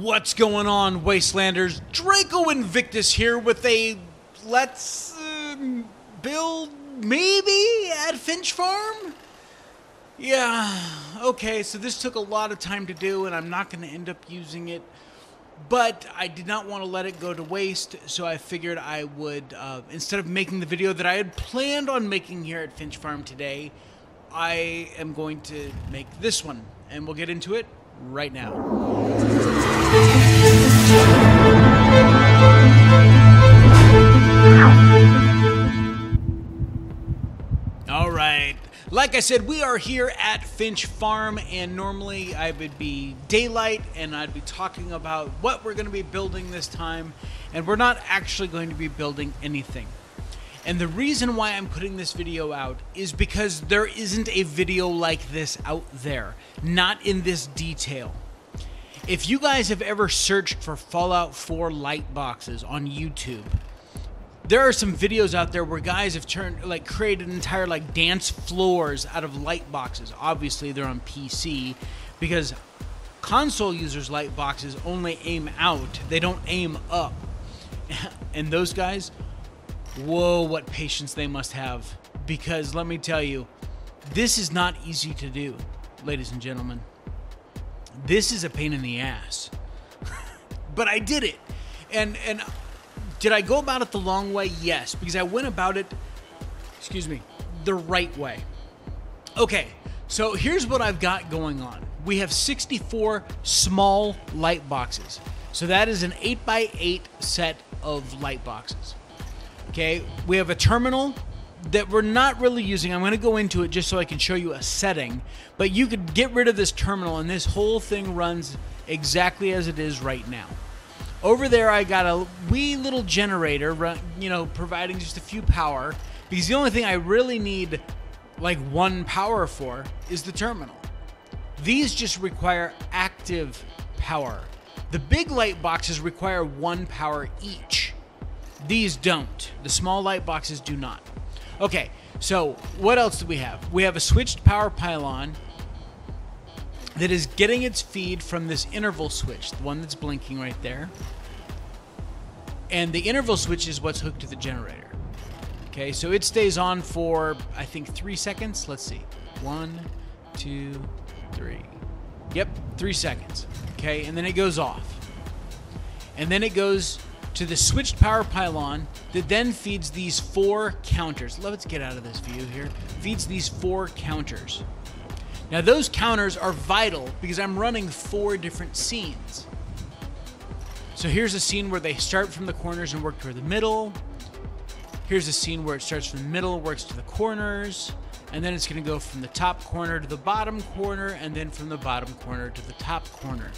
What's going on, Wastelanders? Draco Invictus here with a let's build maybe at Finch Farm? Yeah, okay, so this took a lot of time to do and I'm not going to end up using it, but I did not want to let it go to waste, so I figured I would, instead of making the video that I had planned on making here at Finch Farm today, I am going to make this one, and we'll get into it right now. Alright, like I said, we are here at Finch Farm, and normally I would be daylight and I'd be talking about what we're going to be building this time, and we're not actually going to be building anything. And the reason why I'm putting this video out is because there isn't a video like this out there, not in this detail. If you guys have ever searched for Fallout 4 Lightboxes on YouTube, there are some videos out there where guys have created entire dance floors out of Lightboxes. Obviously they're on PC because console users' Lightboxes only aim out, they don't aim up. And those guys, whoa, what patience they must have, because let me tell you, this is not easy to do, ladies and gentlemen. This is a pain in the ass. But I did it. And did I go about it the long way? Yes, because I went about it, the right way. Okay, so here's what I've got going on. We have 64 small light boxes. So that is an 8x8 set of light boxes. Okay, we have a terminal that we're not really using. I'm going to go into it just so I can show you a setting, but you could get rid of this terminal and this whole thing runs exactly as it is right now. Over there I got a wee little generator, providing just a few power, because the only thing I really need one power for is the terminal. These just require active power. The big light boxes require 1 power each. These don't. The small light boxes do not. Okay, so what else do we have? We have a switched power pylon that is getting its feed from this interval switch, the one that's blinking right there. And the interval switch is what's hooked to the generator. Okay, so it stays on for, I think, 3 seconds. Let's see. 1, 2, 3. Yep, 3 seconds. Okay, and then it goes off. And then it goes to the switched power pylon that then feeds these 4 counters. Let's get out of this view here. Feeds these 4 counters. Now those counters are vital because I'm running 4 different scenes. So here's a scene where they start from the corners and work toward the middle. Here's a scene where it starts from the middle, works to the corners, and then it's going to go from the top corner to the bottom corner, and then from the bottom corner to the top corner.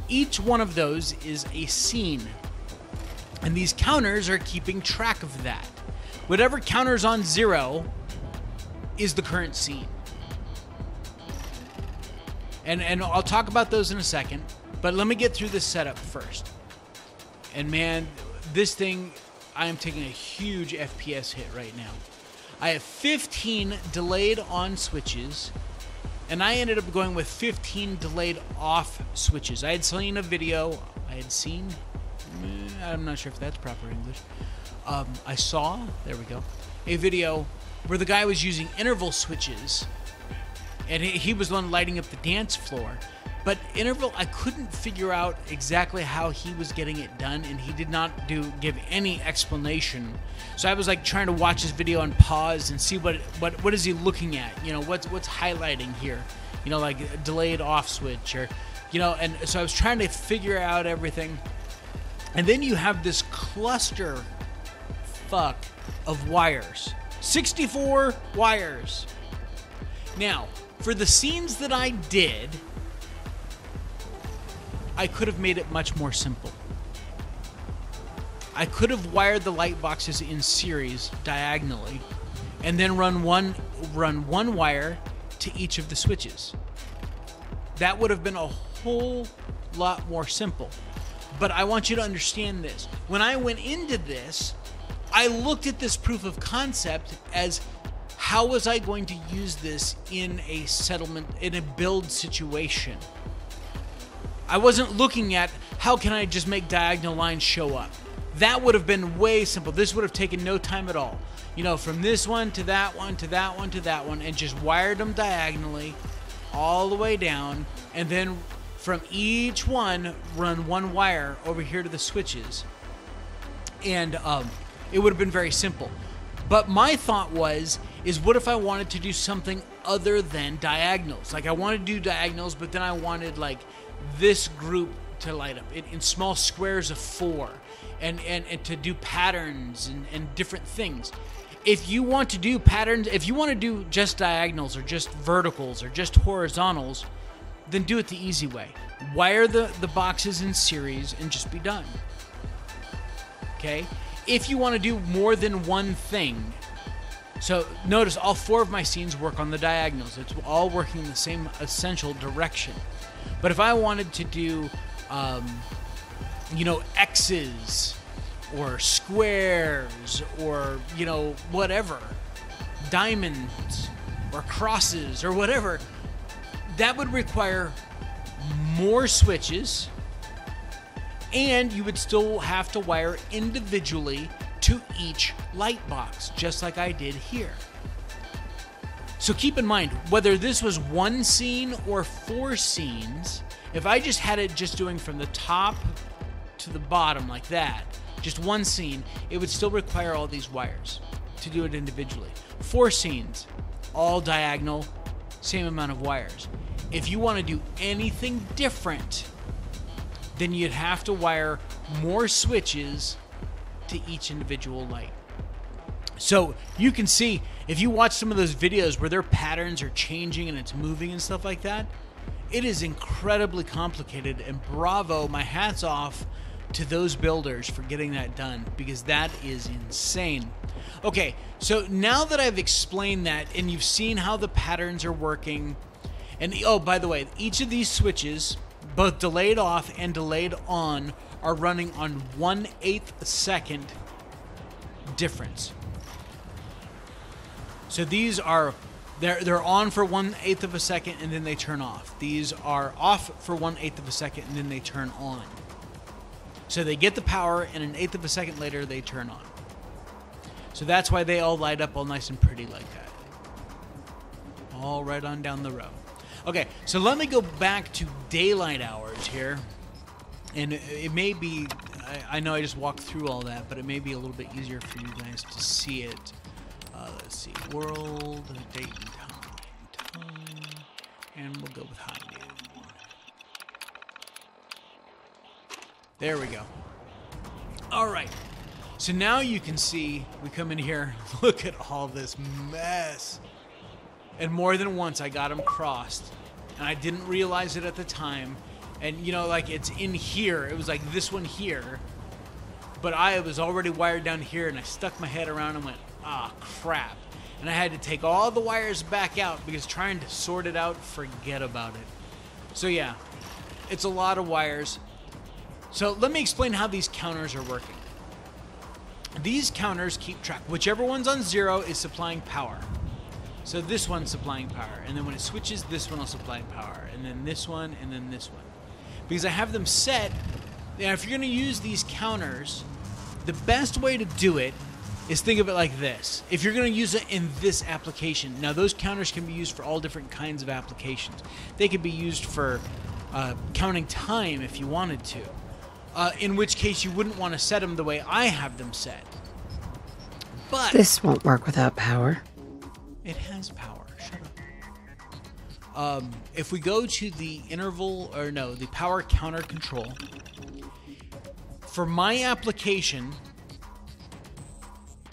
Each one of those is a scene. And these counters are keeping track of that. Whatever counter's on 0 is the current scene. And I'll talk about those in a second, but let me get through this setup first. And man, this thing, I am taking a huge FPS hit right now. I have 15 delayed on switches, and I ended up going with 15 delayed off switches. I had seen a video, I'm not sure if that's proper English. I saw, there we go, a video where the guy was using interval switches, and he was the one lighting up the dance floor. But interval, I couldn't figure out exactly how he was getting it done, and he did not give any explanation. So I was trying to watch his video on pause and see what is he looking at? What's highlighting here? Like a delayed off switch, or and so I was trying to figure out everything. And then you have this cluster of wires. 64 wires. Now, for the scenes that I did, I could have made it much more simple. I could have wired the light boxes in series diagonally and then run one wire to each of the switches. That would have been a whole lot more simple. But I want you to understand this. When I went into this, I looked at this proof of concept as how was I going to use this in a settlement, in a build situation? I wasn't looking at how can I just make diagonal lines show up. That would have been way simple. This would have taken no time at all. You know, from this one to that one to that one to that one, and just wired them diagonally all the way down, and then from each one run one wire over here to the switches. And it would have been very simple. But my thought is what if I wanted to do something other than diagonals? Like I wanted to do diagonals, but then I wanted like this group to light up in small squares of 4 and to do patterns and different things. If you want to do patterns, if you want to do just diagonals or just verticals or just horizontals, then do it the easy way. Wire the boxes in series and just be done. Okay? If you want to do more than one thing, so notice all 4 of my scenes work on the diagonals. It's all working in the same essential direction. But if I wanted to do, you know, X's or squares or, you know, whatever, diamonds or crosses or whatever, that would require more switches, and you would still have to wire individually to each light box, just like I did here. So keep in mind, whether this was 1 scene or 4 scenes, if I just had it just doing from the top to the bottom like that, just 1 scene, it would still require all these wires to do it individually. 4 scenes, all diagonal, same amount of wires. If you want to do anything different, then you'd have to wire more switches to each individual light. So you can see, if you watch some of those videos where their patterns are changing and it's moving and stuff like that, it is incredibly complicated, and bravo, my hat's off to those builders for getting that done, because that is insane. Okay, so now that I've explained that and you've seen how the patterns are working, and oh, by the way, each of these switches, both delayed off and delayed on, are running on 1/8 second difference. So these are, they're on for 1/8 of a second and then they turn off. These are off for 1/8 of a second and then they turn on. So they get the power and 1/8 of a second later they turn on. So that's why they all light up all nice and pretty like that. All right on down the row. Okay, so let me go back to daylight hours here. And it may be, I know I just walked through all that, but it may be a little bit easier for you guys to see it. Let's see, world, date and time, and we'll go with high noon. There we go. All right, so now you can see, we come in here, look at all this mess. And more than once I got them crossed, and I didn't realize it at the time. And you know, like it's in here, it was like this one here, but I was already wired down here, and I stuck my head around and went, ah, crap. And I had to take all the wires back out because trying to sort it out, forget about it. So yeah, it's a lot of wires. So let me explain how these counters are working. These counters keep track. Whichever one's on 0 is supplying power. So this one's supplying power, and then when it switches, this one will supply power, and then this one, and then this one. Because I have them set, now if you're going to use these counters, the best way to do it is think of it like this. If you're going to use it in this application, now those counters can be used for all different kinds of applications. They could be used for counting time if you wanted to, in which case you wouldn't want to set them the way I have them set. But this won't work without power. It has power. Shut up. If we go to the the power counter control, for my application,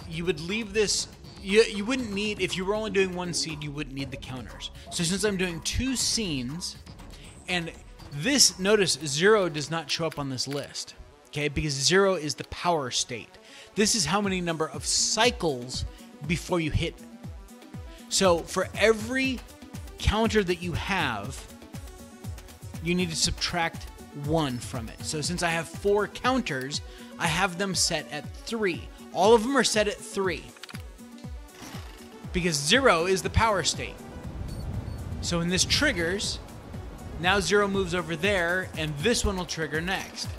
you would leave this, you wouldn't need, if you were only doing 1 scene, you wouldn't need the counters. So since I'm doing 2 scenes, and this, notice 0 does not show up on this list, okay, because 0 is the power state. This is how many number of cycles before you hit. So for every counter that you have, you need to subtract 1 from it. So since I have 4 counters, I have them set at 3. All of them are set at 3. Because 0 is the power state. So when this triggers, Now 0 moves over there, and this one will trigger next.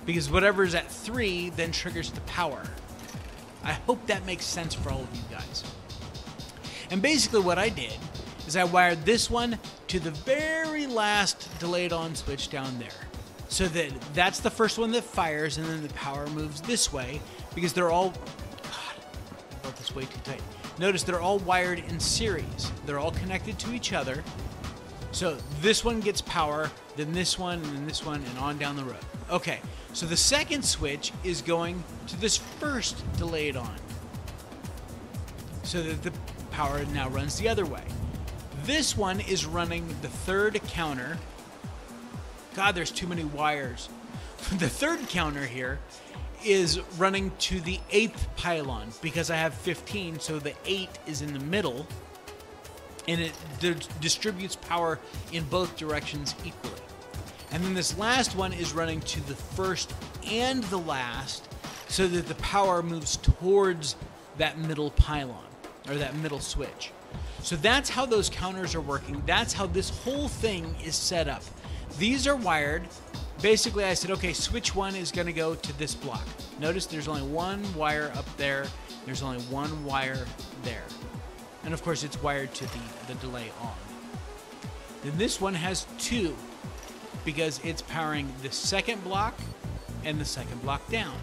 Because whatever's at 3 then triggers the power. I hope that makes sense for all of you guys. And basically what I did is I wired this one to the very last delayed on switch down there. So that that's the first one that fires, and then the power moves this way, because they're all... God, I built this way too tight. Notice they're all wired in series. They're all connected to each other. So this one gets power, then this one, and then this one, and on down the road. Okay, so the second switch is going to this first delayed on, so that the power now runs the other way. This one is running the third counter. God, there's too many wires. The third counter here is running to the 8th pylon, because I have 15, so the 8 is in the middle, and it distributes power in both directions equally. And then this last one is running to the first and the last, so that the power moves towards that middle pylon, or that middle switch. So that's how those counters are working. That's how this whole thing is set up. These are wired. Basically, I said, okay, switch 1 is going to go to this block. Notice there's only one wire up there. There's only one wire there. And of course, it's wired to the delay on. Then this one has 2, because it's powering the second block and the second block down.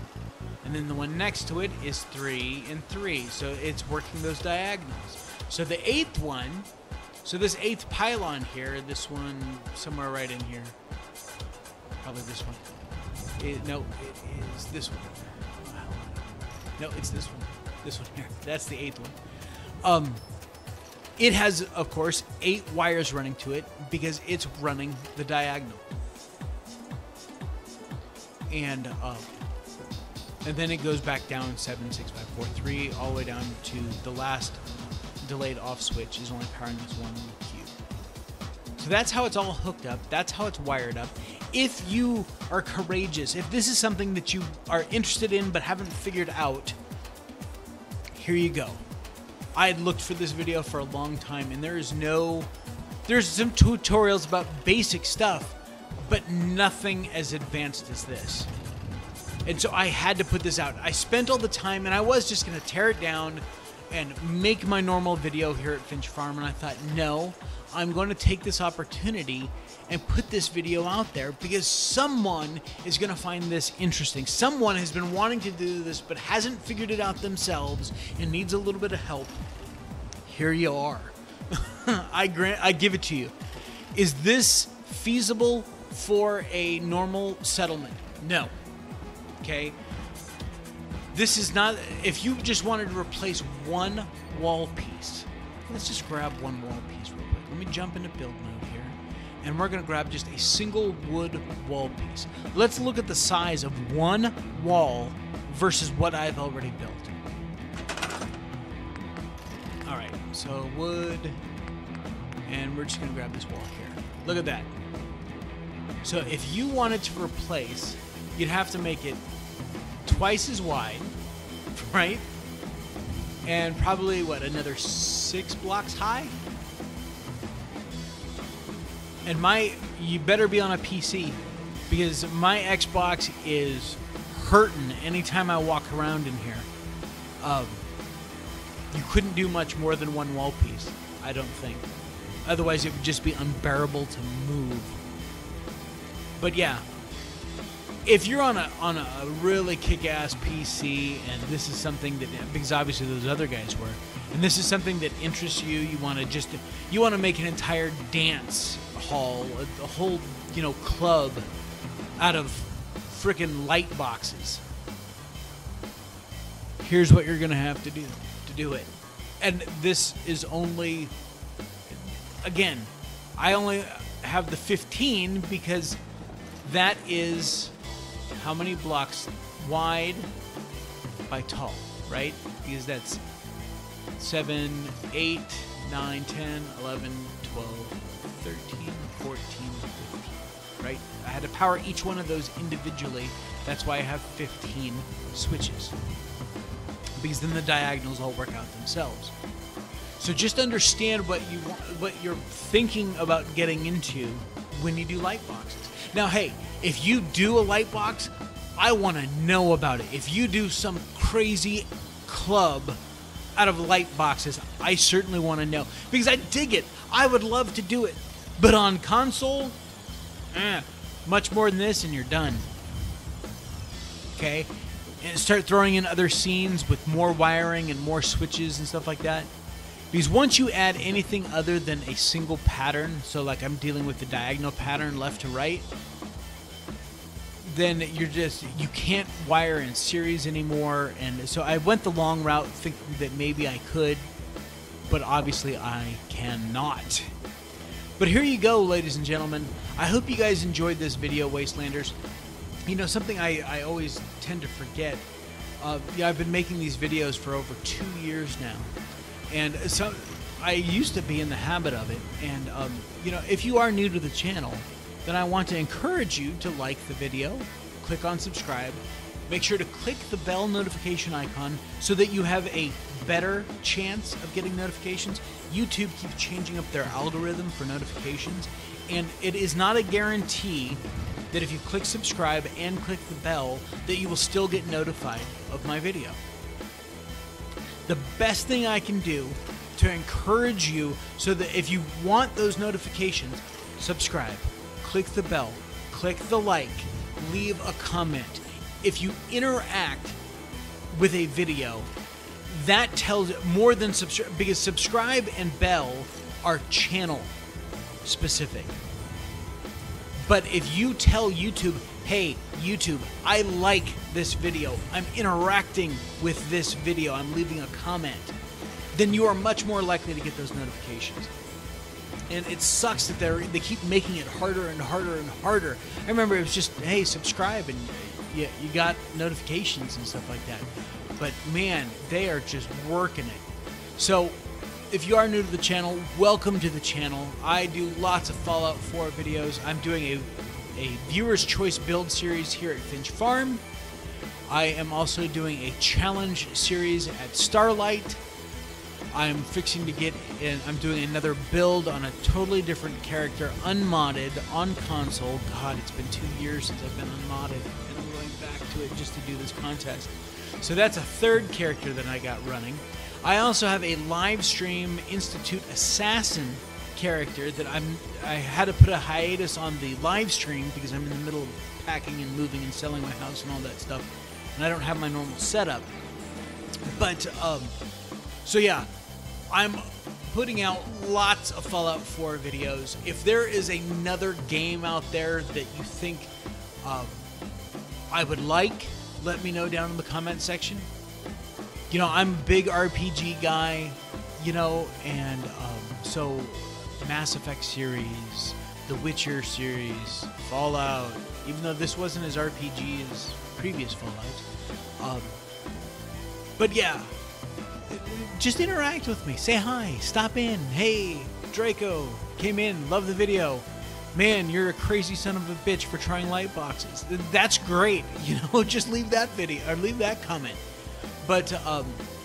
And then the one next to it is 3 and 3. So it's working those diagonals. So the 8th one, so this 8th pylon here, this one somewhere right in here, probably this one. No, it is this one. No, it's this one. This one here. That's the 8th one. It has, of course, 8 wires running to it, because it's running the diagonal. And then it goes back down 7, 6, 5, 4, 3, all the way down to the last delayed off switch is only powering this one cube. So that's how it's all hooked up. That's how it's wired up. If you are courageous, if this is something that you are interested in but haven't figured out, here you go. I had looked for this video for a long time, and there's some tutorials about basic stuff, but nothing as advanced as this. And so I had to put this out. I spent all the time, and I was just going to tear it down and make my normal video here at Finch Farm, and I thought, no, I'm going to take this opportunity and put this video out there, because someone is going to find this interesting. Someone has been wanting to do this but hasn't figured it out themselves and needs a little bit of help. Here you are. I give it to you. Is this feasible for a normal settlement? No. Okay? This is not... If you just wanted to replace one wall piece, let's just grab one wall piece real quick. Let me jump into build mode here, and we're going to grab just a single wood wall piece. Let's look at the size of one wall versus what I've already built. Alright, so wood, and we're just going to grab this wall here. Look at that. So if you wanted to replace, you'd have to make it twice as wide, right? And probably, what, another 6 blocks high? And you better be on a PC, because my Xbox is hurting anytime I walk around in here. You couldn't do much more than one wall piece, I don't think. Otherwise, it would just be unbearable to move. But yeah, if you're on a really kick-ass PC, and this is something that, because obviously those other guys were, and this is something that interests you, you want to make an entire dance hall, a whole, club out of frickin' Lightboxes. Here's what you're gonna have to do it. And this is only, again, I only have the 15 because that is how many blocks wide by tall, right? Because that's 7, 8, 9, 10, 11, 12, 13, 14, 15, right? I had to power each one of those individually. That's why I have 15 switches, because then the diagonals all work out themselves. So just understand what you're thinking about getting into when you do light boxes. Now, hey, if you do a light box, I want to know about it. If you do some crazy club out of light boxes, I certainly want to know, because I dig it. I would love to do it. But on console, much more than this and you're done. Okay? And start throwing in other scenes with more wiring and more switches and stuff like that. Because once you add anything other than a single pattern, so like I'm dealing with the diagonal pattern left to right, then you can't wire in series anymore. And so I went the long route thinking that maybe I could, but obviously I cannot. But here you go, ladies and gentlemen. I hope you guys enjoyed this video, Wastelanders. You know, something I always tend to forget. I've been making these videos for over 2 years now. And so I used to be in the habit of it. And, you know, if you are new to the channel, then I want to encourage you to like the video, click on subscribe, make sure to click the bell notification icon so that you have a better chance of getting notifications. YouTube keeps changing up their algorithm for notifications, and it is not a guarantee that if you click subscribe and click the bell that you will still get notified of my video. The best thing I can do to encourage you so that if you want those notifications, subscribe, click the bell, click the like, leave a comment. If you interact with a video, that tells more than subscribe, because subscribe and bell are channel specific. But if you tell YouTube, hey, YouTube, I like this video, I'm interacting with this video, I'm leaving a comment, then you are much more likely to get those notifications. And it sucks that they keep making it harder and harder and harder. I remember it was just, hey, subscribe, and you got notifications and stuff like that. But man, they are just working it. So if you are new to the channel, welcome to the channel. I do lots of Fallout 4 videos. I'm doing a viewer's choice build series here at Finch Farm. I am also doing a challenge series at Starlight. I'm fixing to get in, I'm doing another build on a totally different character, unmodded, on console. God, it's been 2 years since I've been unmodded, and I'm going back to it just to do this contest. So that's a third character that I got running. I also have a live stream Institute Assassin character that I had to put a hiatus on the live stream because I'm in the middle of packing and moving and selling my house and all that stuff, and I don't have my normal setup. But so yeah, I'm putting out lots of Fallout 4 videos. If there is another game out there that you think I would like, let me know down in the comment section. You know, I'm a big RPG guy, you know, and so Mass Effect series, The Witcher series, Fallout, even though this wasn't as RPG as previous Fallout. But yeah, just interact with me. Say hi. Stop in. Hey, Draco came in. Love the video. Man, you're a crazy son of a bitch for trying light boxes. That's great. You know, just leave that video or leave that comment. But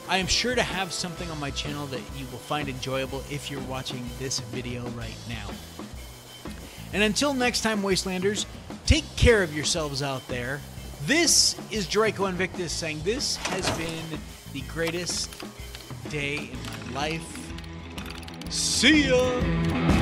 I am sure to have something on my channel that you will find enjoyable if you're watching this video right now. And until next time, Wastelanders, take care of yourselves out there. This is Draco Invictus saying this has been the greatest day in my life. See ya!